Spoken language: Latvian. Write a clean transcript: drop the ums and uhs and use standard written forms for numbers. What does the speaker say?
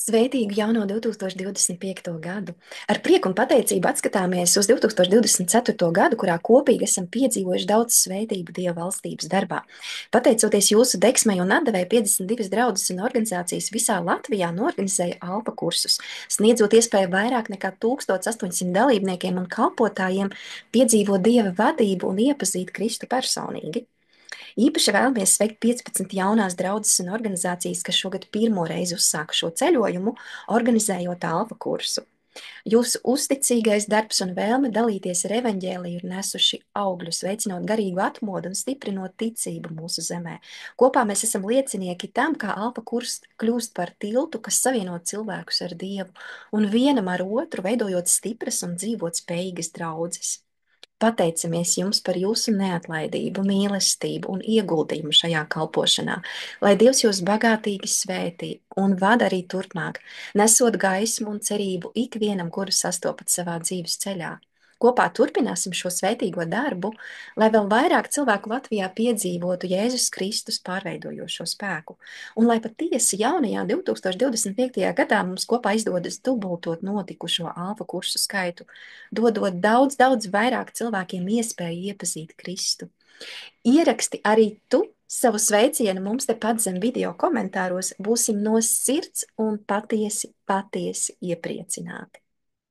Svētīgu jauno 2025. gadu! Ar prieku un pateicību atskatāmies uz 2024. gadu, kurā kopīgi esam piedzīvojuši daudz svētību Dieva valstības darbā. Pateicoties jūsu degsmai un atdevēji, 52 draudzes un organizācijas visā Latvijā norganizēja alfa kursus, sniedzot iespēju vairāk nekā 1800 dalībniekiem un kalpotājiem piedzīvot Dieva vadību un iepazīt Kristu personīgi. Īpaši vēlamies sveikt 15 jaunās draudzes un organizācijas, kas šogad pirmo reizi uzsāka šo ceļojumu, organizējot alfa kursu. Jūsu uzticīgais darbs un vēlme dalīties ar evaņģēliju ir nesuši augļus, veicinot garīgu atmodu un stiprinot ticību mūsu zemē. Kopā mēs esam liecinieki tam, kā alfa kurs kļūst par tiltu, kas savieno cilvēkus ar Dievu un vienam ar otru veidojot stipras un dzīvot spējīgas draudzes. Pateicamies jums par jūsu neatlaidību, mīlestību un ieguldījumu šajā kalpošanā, lai Dievs jūs bagātīgi svētī un vada arī turpmāk, nesot gaismu un cerību ikvienam, kuru sastopat savā dzīves ceļā. Kopā turpināsim šo svētīgo darbu, lai vēl vairāk cilvēku Latvijā piedzīvotu Jēzus Kristus pārveidojošo spēku, un lai patiesi jaunajā 2025. gadā mums kopā izdodas dubultot notikušo alfa kursu skaitu, dodot daudz, daudz vairāk cilvēkiem iespēju iepazīt Kristu. Ieraksti arī tu savu sveicienu mums tepat zem video komentāros, būsim no sirds un patiesi iepriecināti.